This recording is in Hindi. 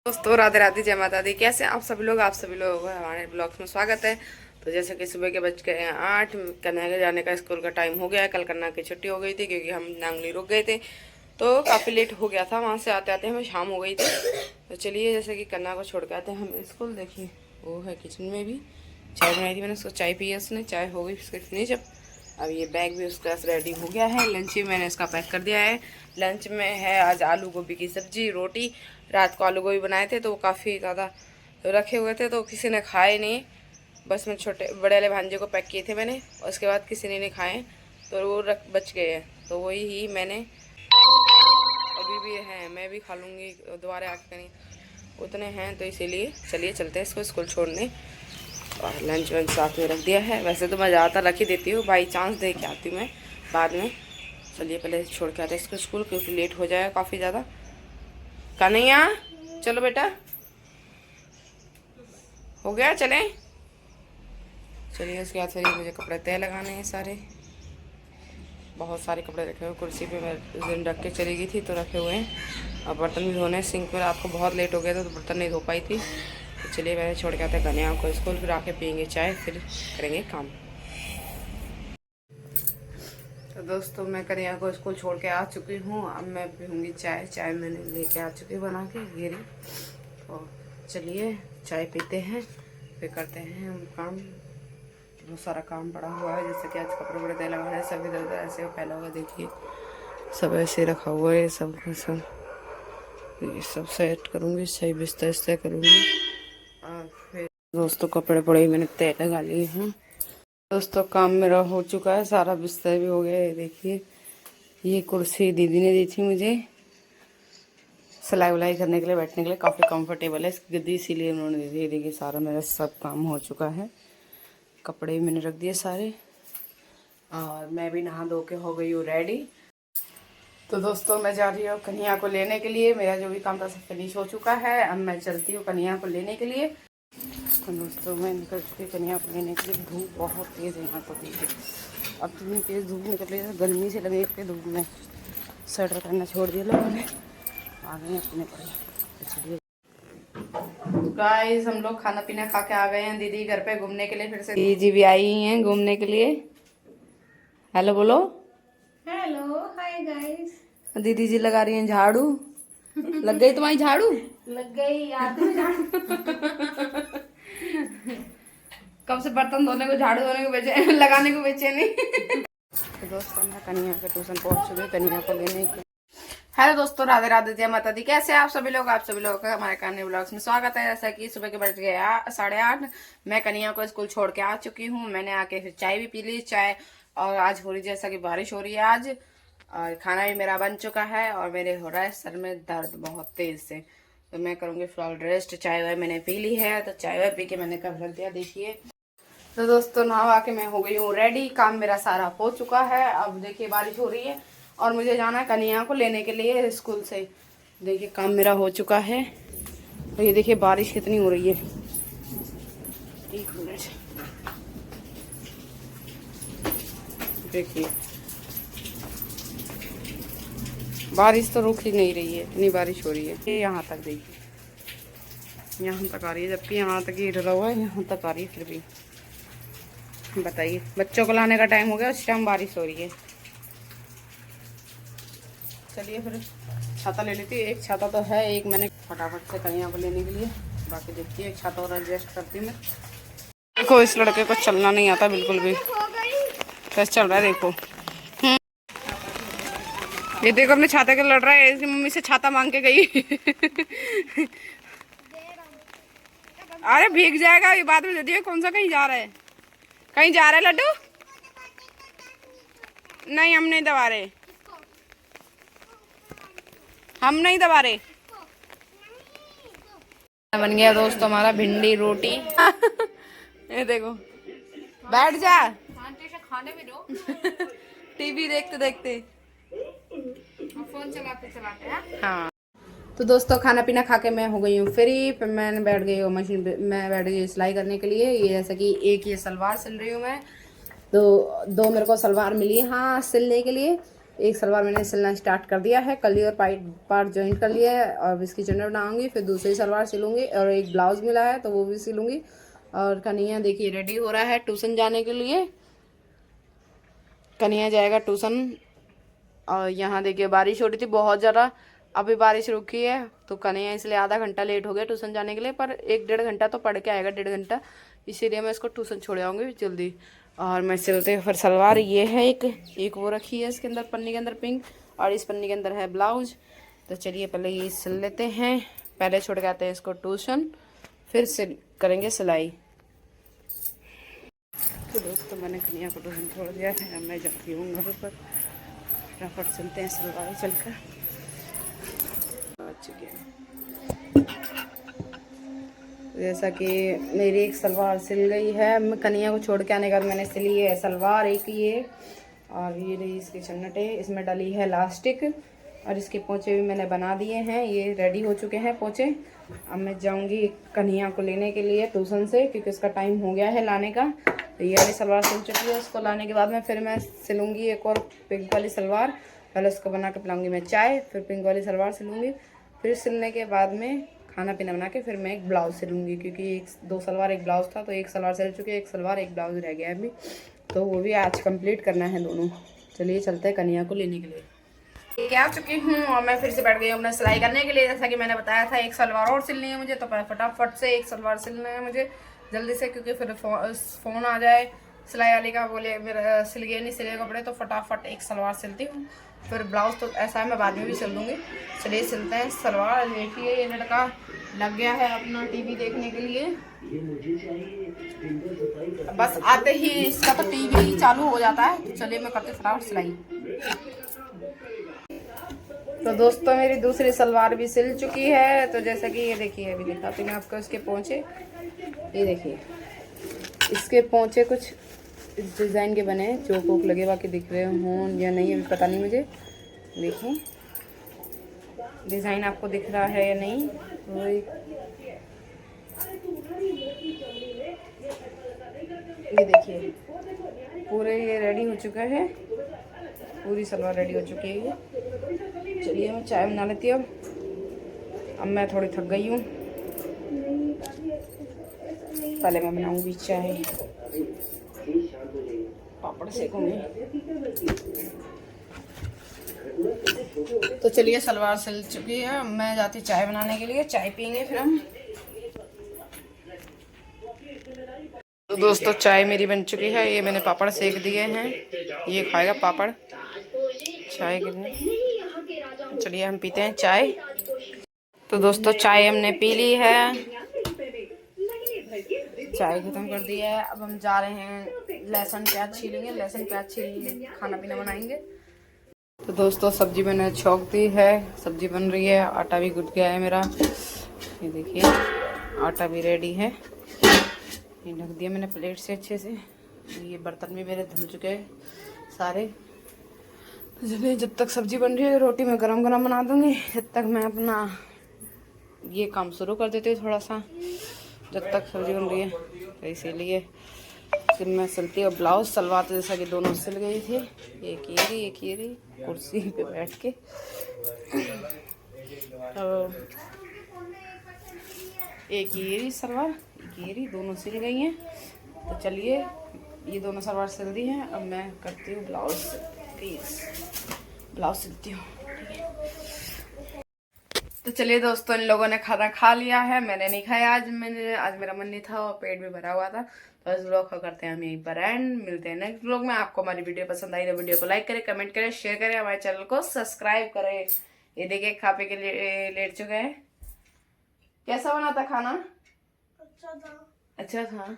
दोस्तों राधे राधे, जय माता दी। कैसे हैं आप सभी लोग हमारे ब्लॉग्स में स्वागत है। तो जैसे कि सुबह के बज गए हैं 8, कन्या के जाने का स्कूल का टाइम हो गया है। कल कन्या की छुट्टी हो गई थी क्योंकि हम नांगली रुक गए थे, तो काफ़ी लेट हो गया था। वहाँ से आते आते हमें शाम हो गई थी। तो चलिए जैसे कि कन्या को छोड़ के आते हैं हम स्कूल। देखिए वो है किचन में भी, चाय बनाई थी मैंने, उसको चाय पी है उसने, चाय हो गई उसकी फिनिश। अब ये बैग भी उसका रेडी हो गया है। लंच भी मैंने इसका पैक कर दिया है। लंच में है आज आलू गोभी की सब्जी, रोटी। रात को आलू गोभी बनाए थे तो वो काफ़ी ज़्यादा रखे हुए थे तो किसी ने खाए नहीं। बस मैं छोटे बड़े वाले भांजे को पैक किए थे मैंने, और उसके बाद किसी ने नहीं खाए तो वो बच गए हैं। तो वही ही मैंने अभी भी है, मैं भी खा लूँगी दोबारा आके कहीं, उतने हैं तो इसीलिए चलिए चलते हैं इसको स्कूल छोड़ने। और लंच वंच साथ में रख दिया है। वैसे तो मैं ज़्यादातर रख ही देती हूँ, बाई चांस दे के आती हूँ मैं बाद में। चलिए पहले छोड़ के आते हैं इसको स्कूल क्योंकि लेट हो जाएगा काफ़ी ज़्यादा। कन्हैया चलो बेटा, हो गया चलें। चलिए उसके बाद फिर मुझे कपड़े तय लगाने हैं सारे। बहुत सारे कपड़े रखे हुए कुर्सी पे, मैं उस दिन रख के चली गई थी तो रखे हुए हैं। और बर्तन भी धोने सिंक में, रात को बहुत लेट हो गया था तो बर्तन नहीं धो पाई थी। तो चलिए मैंने छोड़ के आते हैं कन्या को स्कूल, फिर आके पियेंगे चाय, फिर करेंगे काम। तो दोस्तों मैं कन्या को स्कूल छोड़ के आ चुकी हूँ। अब मैं पीऊँगी चाय। चाय मैंने लेके आ चुकी बना के घेरी। तो चलिए चाय पीते हैं, फिर करते हैं हम काम। बहुत सारा काम पड़ा हुआ है, जैसे कि आज कपड़े वपड़े तय लगाना है। सब इधर उधर ऐसे फैला हुआ, देखिए सब ऐसे रखा हुआ है। सब ये सब सेट करूँगी, सही बिस्तर तय करूँगी। और फिर दोस्तों कपड़े पड़े मैंने तय लगा लिए हैं। दोस्तों काम मेरा हो चुका है, सारा बिस्तर भी हो गया है। देखिए ये कुर्सी दीदी ने दी थी मुझे सिलाई उलाई करने के लिए, बैठने के लिए काफ़ी कंफर्टेबल है इसकी गद्दी, इसीलिए उन्होंने दे दी। देखिए सारा मेरा सब काम हो चुका है, कपड़े भी मैंने रख दिए सारे, और मैं भी नहा धो के हो गई हूँ रेडी। तो दोस्तों मैं जा रही हूँ कन्या को लेने के लिए। मेरा जो भी काम था सब फिनिश हो चुका है। अब मैं चलती हूँ कन्या को लेने के लिए। तो दोस्तों मैं निकल चुकी कन्या को लेने के लिए। धूप बहुत तेज़ है यहाँ पर, देखिए अब इतनी तेज़ धूप निकल रही है, गर्मी से लगे के धूप में स्वेटर पहनना छोड़ दिया लोगों ने, आ गए अपने पड़े। चलिए गाइस हम लोग खाना पीना खा के आ गए हैं दीदी घर पे घूमने के लिए। फिर से दीदी भी आई हैं घूमने के लिए। हेलो बोलो। Hello hi guys. दीदी जी लगा रही हैं झाड़ू। लग गई तुम्हारी झाड़ू? लग गई याद में झाड़ू। कब से बर्तन धोने को झाड़ू धोने को बेचे लगाने को बेचे नहीं। तो दोस्तों मैं कन्या के ट्यूशन पहुंच चुकी, कन्या को लेने के। हेलो दोस्तों राधे राधे, जय माता दी। कैसे हैं आप सभी लोग का हमारे कन्या ब्लॉग्स में स्वागत है। जैसा कि सुबह के बज गए 8:30, मैं कन्या को स्कूल छोड़ के आ चुकी हूँ। मैंने आके फिर चाय भी पी ली, चाय। और आज हो रही जैसा कि बारिश हो रही है आज, और खाना भी मेरा बन चुका है। और मेरे हो रहा है सर में दर्द बहुत तेज से, तो मैं करूँगी फिलहाल रेस्ट। चाय वाय मैंने पी ली है, तो चाय वाय पी के मैंने कब रख दिया। देखिए तो दोस्तों नहा के मैं हो गई हूँ रेडी, काम मेरा सारा हो चुका है। अब देखिए बारिश हो रही है और मुझे जाना है कन्या को लेने के लिए स्कूल से। देखिए काम मेरा हो चुका है। तो ये देखिए बारिश कितनी हो रही है, एक मिनट देखिए, बारिश तो रुक ही नहीं रही है, इतनी बारिश हो रही है। ये यहाँ तक देखिए, यहाँ तक आ रही है, जबकि यहाँ तक ही डरा हुआ है, यहाँ तक आ रही है। फिर भी बताइए, बच्चों को लाने का टाइम हो गया, उस टाइम बारिश हो रही है। चलिए फिर छाता ले लेती हूँ। एक छाता तो है, एक मैंने फटाफट से कन्या को लेने के लिए, बाकी देखती है एक छाता और एडजस्ट करती हूँ मैं। देखो इस लड़के को चलना नहीं आता बिल्कुल भी, कैसे चल रहा है देखो। ये देखो अपने छाता के लड़ रहा है, इसकी मम्मी से छाता मांग के गई। अरे भीग जाएगा, ये बाद में दे दिए। कौन सा कहीं जा रहा है, कहीं जा रहा है लड्डू? नहीं हम नहीं दबा रहे, हम नहीं दबा रहे। बन गया दोस्त हमारा भिंडी रोटी। ये देखो, बैठ जा। खाने भी दो। टीवी देखते देखते, फोन चलाते चलाते। हाँ तो दोस्तों खाना पीना खा के मैं हो गई हूँ फ्री। फिर मैंने बैठ गई हूँ मशीन पे, मैं बैठ गई सिलाई करने के लिए। ये जैसा कि एक ये सलवार सिल रही हूँ मैं, तो दो मेरे को सलवार मिली हाँ सिलने के लिए। एक सलवार मैंने सिलना स्टार्ट कर दिया है, कली और पार्ट जॉइंट कर लिया है। और इसकी चुन्नट बनाऊंगी, फिर दूसरी सलवार सिलूंगी और एक ब्लाउज मिला है तो वो भी सिलूंगी। और कन्हैया देखिए रेडी हो रहा है ट्यूशन जाने के लिए। कन्हैया जाएगा ट्यूशन। और यहाँ देखिए बारिश हो रही थी बहुत ज़्यादा, अभी बारिश रुकी है तो कन्हैया इसलिए आधा घंटा लेट हो गया ट्यूशन जाने के लिए, पर 1-1.5 घंटा तो पढ़ के आएगा, 1.5 घंटा, इसीलिए मैं इसको ट्यूशन छोड़ आऊँगी जल्दी। और मैं सिलते फिर सलवार, ये है एक वो रखी है इसके अंदर, पन्नी के अंदर पिंक, और इस पन्नी के अंदर है ब्लाउज। तो चलिए पहले ये सिल लेते हैं, पहले छोड़ के आते हैं इसको ट्यूशन, फिर करेंगे सिलाई। तो दोस्तों मैंने कन्हैया को ट्यूशन छोड़ दिया है, अब मैं जाती हूँ घर पर, फटाफट सिलते हैं सलवार चलकर। जैसा कि मेरी एक सलवार सिल गई है, मैं कन्हैया को छोड़ के आने के बाद मैंने सिली है सलवार एक ये, और ये रही इसकी चन्नटें, इसमें डली है इलास्टिक, और इसके पोंचे भी मैंने बना दिए हैं, ये रेडी हो चुके हैं पोंचे। अब मैं जाऊंगी कन्हैया को लेने के लिए ट्यूशन से, क्योंकि उसका टाइम हो गया है लाने का। तो ये वाली सलवार सिल चुकी है, उसको लाने के बाद में फिर मैं सिलूंगी एक और पिंक वाली सलवार, पहले उसको बना के पिलाऊंगी मैं चाय, फिर पिंक वाली सलवार सिलूंगी, फिर सिलने के बाद में खाना पीना बना के फिर मैं एक ब्लाउज सिलूंगी, क्योंकि 2 सलवार 1 ब्लाउज था, तो एक सलवार सिल चुकी है, एक सलवार 1 ब्लाउज रह गया है अभी, तो वो भी आज कंप्लीट करना है दोनों। चलिए चलते हैं कन्हैया को लेने के लिए। लेके आ चुकी हूँ और मैं फिर से बैठ गई हूँ अपने सिलाई करने के लिए। जैसा कि मैंने बताया था एक सलवार और सिलनी है मुझे, तो फटाफट से एक सलवार सिलना है मुझे जल्दी से, क्योंकि फिर फ़ोन आ जाए सिलाई वाले का, बोले मेरा सिल गए नहीं सिले कपड़े, तो फटाफट एक सलवार सिलती हूँ, फिर ब्लाउज तो ऐसा है मैं बाद में भी सिल दूँगी। चलिए सिलते हैं सलवार। देखिए ये लड़का लग गया है अपना टीवी देखने के लिए, बस आते ही इसका तो टीवी चालू हो जाता है। चलिए मैं करती फटाफट सिलाई। तो दोस्तों मेरी दूसरी सलवार भी सिल चुकी है, तो जैसा कि ये देखिए अभी दिखाती हूँ आपको इसके पोंचे, ये देखिए इसके पोंचे कुछ इस डिज़ाइन के बने हैं, चोक वोक लगे, बाकी दिख रहे हों या नहीं अभी पता नहीं मुझे। देखिए डिज़ाइन आपको दिख रहा है या नहीं, वही ये देखिए पूरे ये रेडी हो चुका है, पूरी सलवार रेडी हो चुकी है ये। चलिए मैं चाय बना लेती हूँ, अब मैं थोड़ी थक गई हूँ, पहले मैं बनाऊंगी चाय, पापड़ सेकूंगी। तो चलिए सलवार सिल चुकी है, मैं जाती चाय बनाने के लिए, चाय पियेंगे फिर हम। तो दोस्तों चाय मेरी बन चुकी है, ये मैंने पापड़ सेक दिए हैं, ये खाएगा पापड़ चाय के लिए। चलिए हम पीते हैं चाय। तो दोस्तों चाय हमने पी ली है, चाय खत्म कर दी है, अब हम जा रहे हैं लहसुन प्याज छीलेंगे, लहसुन प्याज छील खाना पीना बनाएंगे। तो दोस्तों सब्जी मैंने छौंक दी है, सब्जी बन रही है, आटा भी गुथ गया है मेरा, ये देखिए आटा भी रेडी है, ये ढक दिया मैंने प्लेट से अच्छे से। ये बर्तन भी मेरे धुल चुके हैं सारे। तो जब तक सब्जी बन रही है रोटी मैं गरम गरम बना दूंगी, जब तक मैं अपना ये काम शुरू कर देती हूँ थोड़ा सा, जब तक सब्जी बन रही है। तो इसीलिए फिर मैं सिलती हूँ ब्लाउज। सलवार तो जैसा कि दोनों सिल गई थी, एक ये रही कुर्सी पे बैठ के। तो एक ये रही सलवार, एक ये रही, दोनों सिल गई हैं। तो चलिए ये दोनों सलवार सिल दी हैं, अब मैं करती हूँ ब्लाउज, ब्लाउज सिलती हूँ। तो चलिए दोस्तों इन लोगों ने खाना खा लिया है, मैंने नहीं खाया आज मेरा मन नहीं था और पेट भी भरा हुआ था। तो इस व्लॉग को करते हैं हम यहीं पर एंड, मिलते हैं नेक्स्ट व्लॉग में। आपको हमारी वीडियो पसंद आई तो वीडियो को लाइक करें, कमेंट करें, शेयर करें, हमारे चैनल को सब्सक्राइब करें। ये देखिए खा पी के लेट चुके हैं। कैसा बना था खाना? अच्छा था।